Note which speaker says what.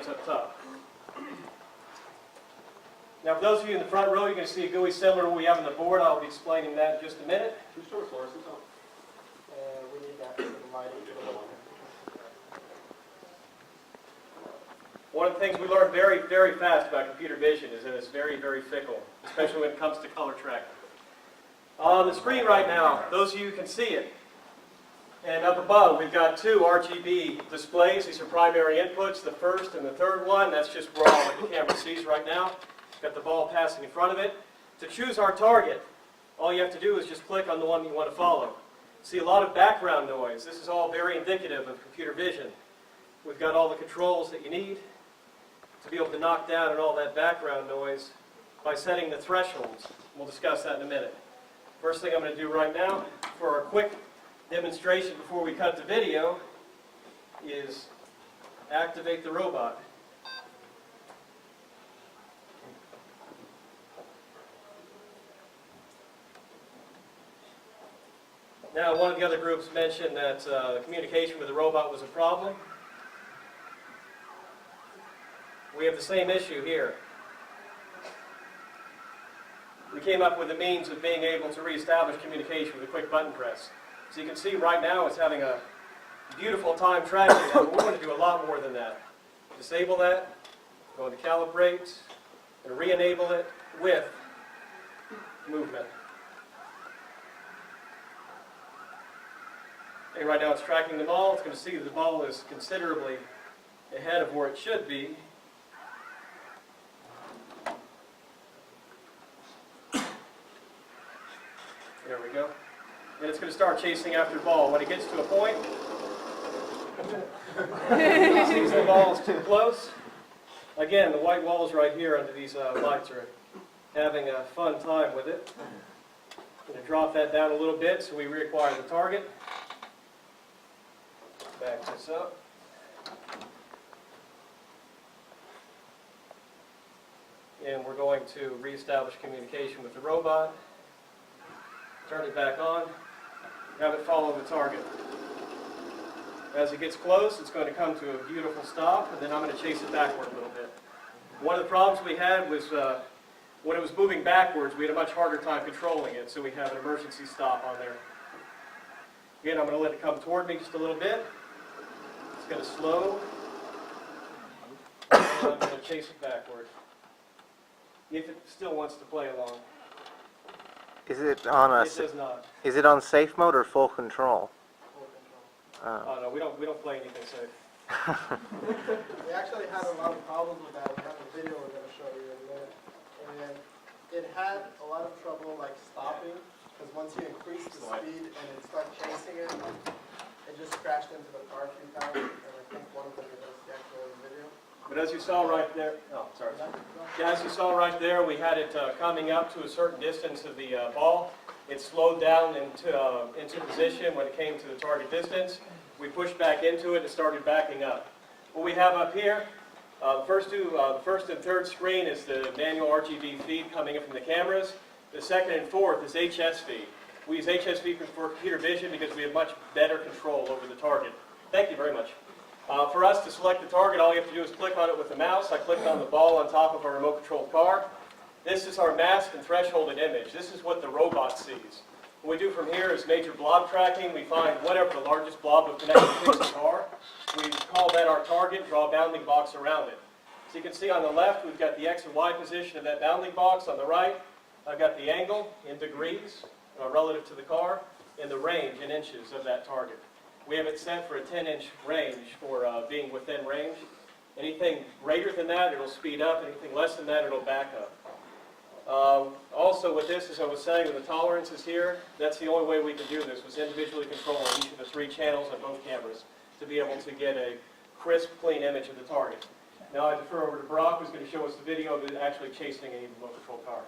Speaker 1: frames up top. Now, for those of you in the front row, you're going to see a GUI similar to what we have on the board. I'll be explaining that in just a minute.
Speaker 2: We need that for the lighting.
Speaker 1: One of the things we learned very, very fast about computer vision is that it's very, very fickle, especially when it comes to color tracking. On the screen right now, those of you can see it. And up above, we've got two RGB displays. These are primary inputs, the first and the third one. That's just where all the camera sees right now. Got the ball passing in front of it. To choose our target, all you have to do is just click on the one you want to follow. See a lot of background noise. This is all very indicative of computer vision. We've got all the controls that you need to be able to knock down on all that background noise by setting the thresholds. We'll discuss that in a minute. First thing I'm going to do right now for a quick demonstration before we cut the video is activate the robot. Now, one of the other groups mentioned that communication with the robot was a problem. We have the same issue here. We came up with a means of being able to reestablish communication with a quick button press. So you can see right now it's having a beautiful time tracking that, but we're going to do a lot more than that. Disable that, go into calibrate, and re-enable it with movement. And right now it's tracking the ball. It's going to see that the ball is considerably ahead of where it should be. There we go. And it's going to start chasing after the ball. When it gets to a point, it sees the ball is too close. Again, the white walls right here under these lights are having a fun time with it. I'm going to drop that down a little bit so we reacquire the target. Back this up. And we're going to reestablish communication with the robot. Turn it back on. Have it follow the target. As it gets close, it's going to come to a beautiful stop, and then I'm going to chase it backward a little bit. One of the problems we had was when it was moving backwards, we had a much harder time controlling it, so we have an emergency stop on there. Again, I'm going to let it come toward me just a little bit. It's going to slow, and I'm going to chase it backward. If it still wants to play along.
Speaker 3: Is it on a?
Speaker 1: It does not.
Speaker 3: Is it on safe mode or full control?
Speaker 1: Full control. No, we don't play anything safe.
Speaker 2: We actually had a lot of problems with that. We have a video we're going to show you in a minute. And it had a lot of trouble like stopping, because once you increase the speed and it starts chasing it, it just crashed into the car a few times. And I think one of them was the actual video.
Speaker 1: But as you saw right there, Yeah, as you saw right there, we had it coming up to a certain distance of the ball. It slowed down into position when it came to the target distance. We pushed back into it and started backing up. What we have up here, the first and third screen is the manual RGB feed coming in from the cameras. The second and fourth is HS feed. We use HS feed for computer vision because we have much better control over the target. Thank you very much. For us to select the target, all you have to do is click on it with the mouse. I clicked on the ball on top of our remote-controlled car. This is our masked and thresholded image. This is what the robot sees. What we do from here is major blob tracking. We find whatever the largest blob of connected pixels are. We call that our target, draw a bounding box around it. So you can see on the left, we've got the X and Y position of that bounding box. On the right, I've got the angle in degrees relative to the car, and the range in inches of that target. We have it set for a 10-inch range for being within range. Anything greater than that, it'll speed up. Anything less than that, it'll back up. Also with this, as I was saying, with the tolerances here, that's the only way we can do this, was individually controlling each of the 3 channels on both cameras to be able to get a crisp, clean image of the target. Now I defer over to Brock, who's going to show us the video of it actually chasing a remote control car.